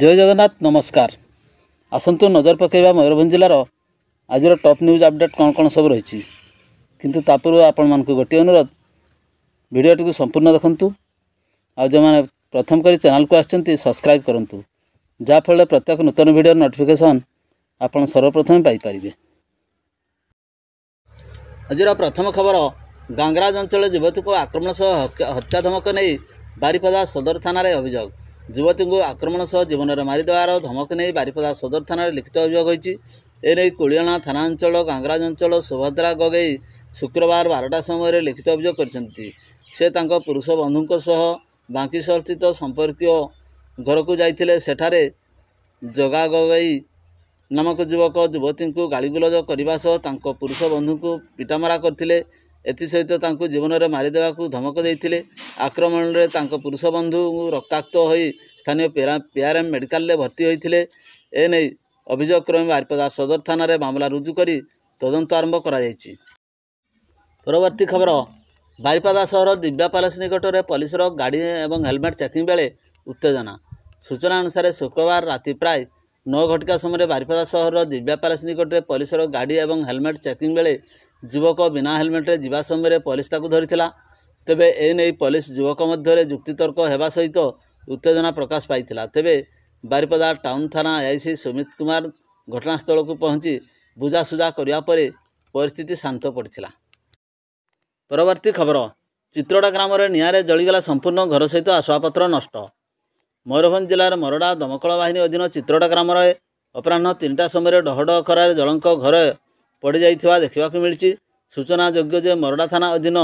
जय जगन्नाथ नमस्कार। आसतु नजर पकेबा मयूरभंज जिलार आज टॉप न्यूज अपडेट कौन कौन सब रही किंतु पूर्व आपण मानक गोटे अनुरोध वीडियोटी को संपूर्ण देखंतु आ जो मैंने प्रथम करी चैनल को आछंती सब्सक्राइब करंतु जाफल प्रत्येक नूतन वीडियो नोटिफिकेशन आपण सर्वप्रथम पाई परिबे। आज प्रथम खबर गांगराज अंचल युवती को आक्रमण सह हत्या धमक नहीं बारिपदा सदर थाना अभियोग। युवती को आक्रमण सह जीवन में मारिदेवार धमक नहीं बारिपदा सदर थाना लिखित अभियोग होती। एने कुलियाणा थाना अंचल गांगराज अंचल सुभद्रा गगई शुक्रवार 12टा समय लिखित अभियोग करछंती। से तांको पुरुष बंधुों सह बांकीसर स्थित संपर्कीय घर को जाइथिले। सेठारे जगा गगई नामक युवक युवती को गाड़गुलज करने सह तांको पुरुष बंधु को पिटामरा करथिले। एथिसहित तांको जीवन में मारिदेवाकू धमक देइथिले। आक्रमण में तांको पुरुष बंधु रक्ताक्त होई स्थानीय पीआरएम मेडिकल में भर्ती होइथिले। एने अभियोग क्रमे बारिपदा सदर थाना रे मामला रुजु करी तदंत आरंभ करा जायछि। परवर्ती खबर बारिपदा सहर दिव्या पैलेस निकट में पुलिसर गाड़ी एवं हेलमेट चेकिंग बेले उत्तेजना। सूचना अनुसार शुक्रवार राति प्राय 9 घटिका समय बारिपदा सहर दिव्या पैलेस निकट में पुलिसर गाड़ी एवं हेलमेट चेकिंग बेले युवक बिना हेलमेट्रे जीवा समय पुलिस ताकू धरिथिला। तेबे एने पुलिस युवक मध्य जुक्तितर्क होगा सहित उत्तेजना प्रकाश पाइथिला। तेबे बारिपदा टाउन थाना आईसी सुमित कुमार घटनास्थल को पहुंची बुझासुझा करने पर परिस्थिति शांत पड़थिला। परवर्ती खबर चित्रोड़ा ग्राम में निआरे जलीगला संपूर्ण घर सहित आसवाबपत्र नष्ट। मयूरभंज जिलार मरड़ा दमकल बाहिनी अधीन चित्रोड़ा ग्राम में अपराह्न 3टा समय डहड खरार जलंक घर पड़ जाइथिबा देखिबाकू मिलिछि। सूचना योग्य जे मरड़ा थाना अधीन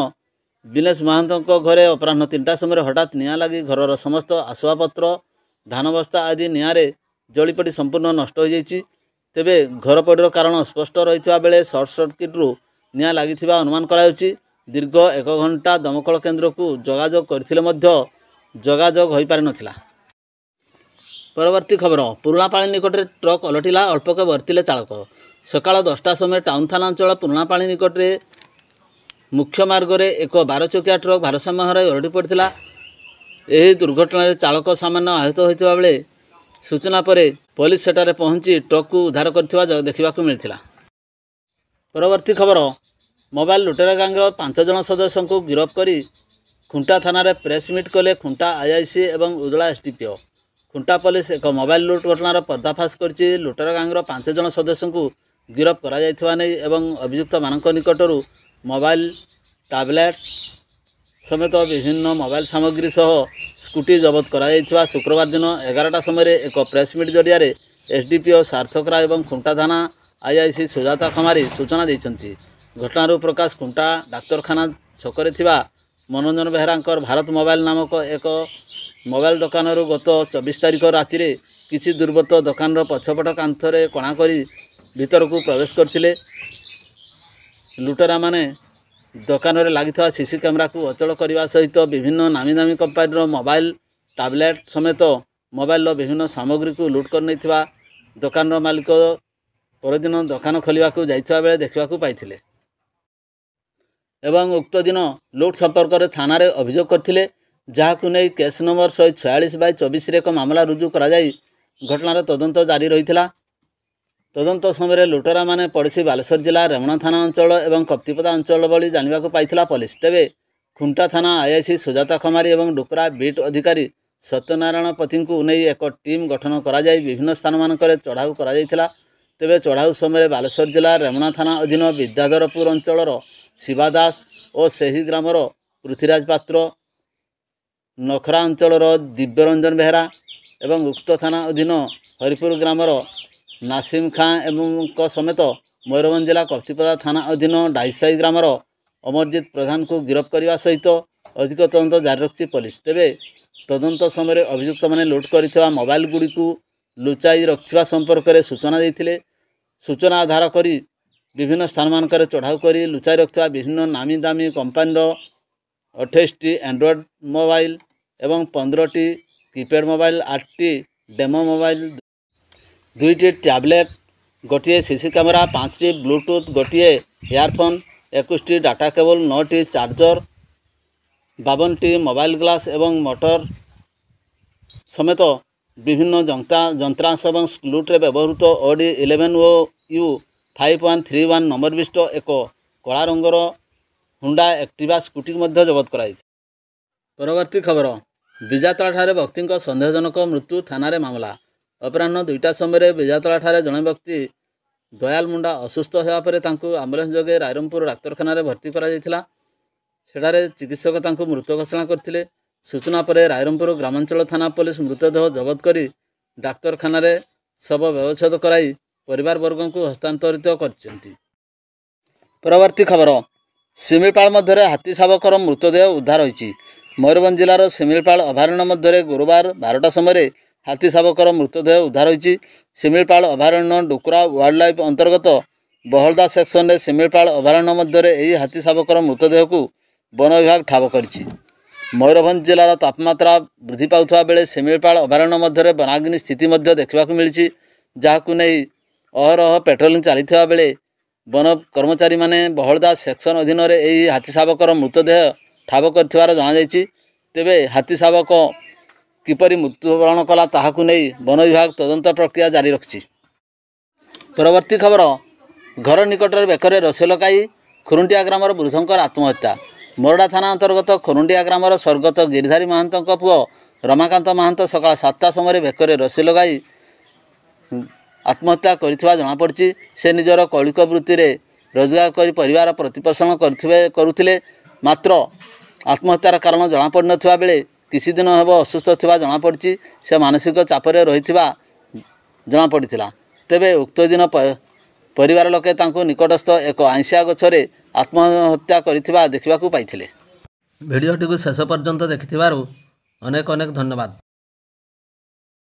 बिनेश महांतों घरे अपराह्न 3टा समय हठात निआं लगी घरर समस्त आसवाबपत्र धान बस्ता आदि निआरे जलीपड़ी संपूर्ण नष्ट हो जाइछि। तेबे घर पड़र कारण स्पष्ट रहिथिबा बेले सर्ट सर्किट्रु निआं लागिथिबा अनुमान करायाउछि। दीर्घ 1 घंटा दमकल केन्द्र को जोगाजोग करथिले मध्य जोगाजोग होई पारि नथिला। परवर्ती खबर पुराणापाणी निकट ट्रक ओलटिला अल्पके बर्तिले चालक। सकाळ 10टा समय टाउन थाना अंचल पुराणापाणी निकट में मुख्य मार्ग में एक 12 चकिया ट्रक भारसाम्य हराई ओलटि पड़ता। यह दुर्घटना चालक सामान्य आहत होता बेले सूचना पर पुलिस सेठारे पहुंची ट्रक को उद्धार करथिबा देखिबाकू मिलिथिला। परवर्ती खबर मोबाइल लुटेरा गैंगर 5 जन सदस्यों को गिरफ्त करी खुंटा थाना रे प्रेस मीट कले खुंटा आईआईसी एवं उदला एसडीपीओ। खुंटा पुलिस एक मोबाइल लुट घटनार पर्दाफाश करछि। लुटेरा गैंगर 5 जन सदस्यों को गिरफ्त करा जायथिबा नै एवं अभियुक्त मानक निकटरू मोबाइल टैबलेट समेत विभिन्न मोबाइल सामग्री सह स्कूटी जबत करा जायथिबा शुक्रवार दिन 11टा समय एक प्रेस मीट जरिया एसडीपीओ सार्थक राय एवं खुंटा थाना आईआईसी सुजाता खमारी सूचना देइछन्ति। घटनारू प्रकाश खुंटा डाक्तरखाना छकरे थिबा मनोरंजन बेहरांकर भारत मोबाइल नामक एक मोबाइल दुकान गत 24 तारिख राति रे किसी दुर्बृत्त दुकान पछपट कांथरे कणा करी भीतर को प्रवेश करथिले। लुटेरा माने दुकान रे लागिथा सीसी कैमरा को अचल करने सहित विभिन्न नामी दामी कंपानी मोबाइल टैबलेट समेत मोबाइल विभिन्न सामग्री को लुट कर नहीं दुकान मालिक परदिन दुकान खोलिया जाइथिबा बेले देखिबाकू पाइथिले एवं उक्त दिन लुट संपर्क में थाना रे अभियोग करथिले। जहाकू नहीं केस नंबर 146/24 एक मामला रुजु करा जाई घटनार तदंत जारी रहिथिला। तदंत समय लुटेरा माने पड़ोशी बालेश्वर जिला रेमुणा थाना अंचल एवं कप्तिपदा अंचल भली जानिबाकू पाइथिला पुलिस। तेबे खुंटा थाना आईआईसी सुजाता खमारी एवं डुकरा बीट अधिकारी सत्यनारायण पति को नहीं एक टीम गठन करा जाई विभिन्न स्थान मानकरे चढ़ाऊ करा जाइथिला। तेबे चढ़ाऊ समय बालेश्वर जिला रेमुणा थाना अधीन विद्याधरपुर अंचलर शिवा दास और सही ग्रामर पृथ्वीराज पात्र, नखरा अंचलर दिव्यरंजन बेहरा एवं उक्त थाना अधीन हरिपुर ग्रामर नासिम खां एवं समेत मयूरभंज जिला कप्तिपदा थाना अधीन डाईसाई ग्रामर अमरजीत प्रधान को गिरफ्त करने सहित अधिक तदंत जारी रखी पुलिस। तेबे तदंत समय अभियुक्त माने लुट करथिबा मोबाइल गुड़ी को लुचाई रखिबा संपर्क में सूचना देथिले। सूचना आधार करी विभिन्न स्थान मानकर चढ़ाऊ करी लुचाई रखिबा विभिन्न नामी दामी कंपानीर 28टी एंड्रॉयड मोबाइल एवं 15टी कीपैड मोबाइल, 8टी डेमो मोबाइल, 2टी टैबलेट, गोटे सीसी कैमेरा, 5टी ब्लूटूथ, गोटे इयरफोन, 21टी डाटा केबल, 9टी चार्जर, 52टी मोबाइल ग्लास एवं मोटर समेत विभिन्न যন্ত্রাংশ এবং স্ক্রুট্রে ব্যবহৃত অডি 11 ও ইউ 5131 নম্বর বিশিষ্ট ଏକ କଳା ରଙ୍ଗର ହୁଣ୍ଡା ଆକ୍ଟିଭା ସ୍କୁଟିକୁ ମଧ୍ୟ ଜବତ କରାଯାଇଛି। ପରବର୍ତ୍ତୀ ଖବର, ବିଜାତଳାଠାରେ ବ୍ୟକ୍ତିଙ୍କ ସନ୍ଦେହଜନକ ମୃତ୍ୟୁ, ଥାନାରେ ମାମଲା। ଅପରାହ୍ନ 2ଟା ସମୟରେ ବିଜାତଳାଠାରେ ଜଣେ ବ୍ୟକ୍ତି ଦୟାଲ ମୁଣ୍ଡା ଅସୁସ୍ଥ ହେବା ପରେ ତାଙ୍କୁ ଆମ୍ବୁଲାନ୍ସ ଯୋଗେ ରାଇରଙ୍ଗପୁର ଡାକ୍ତରଖାନାରେ ଭର୍ତ୍ତି କରାଯାଇଥିଲା। ସେଠାରେ ଚିକିତ୍ସକ ତାଙ୍କୁ ମୃତ ଘୋଷଣା କରିଥିଲେ। ସୂଚନା ପରେ ରାଇରଙ୍ଗପୁର ଗ୍ରାମାଞ୍ଚଳ ଥାନା ପୋଲିସ ମୃତଦେହ ଜବତ କରି ଡାକ୍ତରଖାନାରେ ଶବ ବ୍ୟବଚ୍ଛେଦ କରାଇ ପରିବାରବର୍ଗଙ୍କୁ ହସ୍ତାନ୍ତରିତ କରିଛନ୍ତି। ପରବର୍ତ୍ତୀ ଖବର, ଶିମିଳିପାଳ ମଧ୍ୟରେ ହାତୀ ଶାବକର ମୃତଦେହ ଉଦ୍ଧାର ହୋଇଛି। ମୟୂରଭଞ୍ଜ ଜିଲ୍ଲାର ଶିମିଳିପାଳ ଅଭୟାରଣ୍ୟ ମଧ୍ୟରେ ଗୁରୁବାର 12ଟା ସମୟରେ ହାତୀ ଶାବକର ମୃତଦେହ ଉଦ୍ଧାର ହୋଇଛି। ଶିମିଳିପାଳ ଅଭୟାରଣ୍ୟ ଡୁକୁରା ୱାଇଲ୍ଡ ଲାଇଫ୍ ଅନ୍ତର୍ଗତ ବହଳଦା ସେକ୍ସନରେ ଶିମିଳିପାଳ ଅଭୟାରଣ୍ୟ ମଧ୍ୟରେ ଏହି ହାତୀ ଶାବକର ମୃତଦେହକୁ ବନ ବିଭାଗ ଠାବ କରିଛି। ମୟୂରଭଞ୍ଜ ଜିଲ୍ଲାର ତାପମାତ୍ରା ବୃଦ୍ଧି ପାଉଥିବା ବେଳେ ଶିମିଳିପାଳ ଅଭୟାରଣ୍ୟ ମଧ୍ୟରେ ବନାଗ୍ନି ସ୍ଥିତି ମଧ୍ୟ ଦେଖିବାକୁ ମିଳିଛି, ଯାହାକୁ ନେଇ ଅହରହ ପେଟ୍ରୋଲିଂ ଚାଲିଥିବା ବେଳେ ବନ କର୍ମଚାରୀମାନେ ବହଳଦା ସେକ୍ସନ ଅଧୀନରେ ଏହି ହାତୀ ଶାବକର ମୃତଦେହ ଠାବ କରିଥିବାର ଜଣାଯାଇଛି। ତେବେ ହାତୀ ଶାବକ କିପରି ମୃତ୍ୟୁବରଣ କଲା ତାହାକୁ ନେଇ ବନ ବିଭାଗ ତଦନ୍ତ ପ୍ରକ୍ରିୟା ଜାରି ରଖିଛି। ପରବର୍ତ୍ତୀ ଖବର, ଘର ନିକଟରେ ବେକରେ ରସି ଲଗାଇ ଖୁରୁଣ୍ଟିଆ ଗ୍ରାମର ବୃଦ୍ଧଙ୍କର ଆତ୍ମହତ୍ୟା। ମୋରଡ଼ା ଥାନା ଅନ୍ତର୍ଗତ ଖୁରୁଣ୍ଟିଆ ଗ୍ରାମର ସ୍ୱର୍ଗତ ଗିରିଧାରୀ ମହାନ୍ତଙ୍କ ପୁଅ ରମାକାନ୍ତ ମହାନ୍ତ ସକାଳ 7ଟା ସମୟରେ ବେକରେ ରସି ଲଗାଇ ଆତ୍ମହତ୍ୟା କରିଥିବା ଜଣାପଡ଼ିଛି। ସେ ନିଜର କୌଳିକ ବୃତ୍ତିରେ ରୋଜଗାର କରି ପରିବାର ପ୍ରତିପୋଷଣ କରୁଥିଲେ। ମାତ୍ର ଆତ୍ମହତ୍ୟାର କାରଣ ଜଣାପଡ଼ିନଥିବା ବେଳେ କିଛି ଦିନ ହେବ ଅସୁସ୍ଥ ଥିବା ଜଣାପଡ଼ିଛି। ସେ ମାନସିକ ଚାପରେ ରହିଥିବା ଜଣାପଡ଼ିଥିଲା। ତେବେ ଉକ୍ତ ଦିନ ପରିବାର ଲୋକେ ତାଙ୍କୁ ନିକଟସ୍ଥ ଏକ ଆଇଁଷିଆ ଗଛରେ ଆତ୍ମହତ୍ୟା କରିଥିବା ଦେଖିବାକୁ ପାଇଥିଲେ। ଭିଡ଼ିଓଟିକୁ ଶେଷ ପର୍ଯ୍ୟନ୍ତ ଦେଖିଥିବାରୁ ଅନେକ ଧନ୍ୟବାଦ।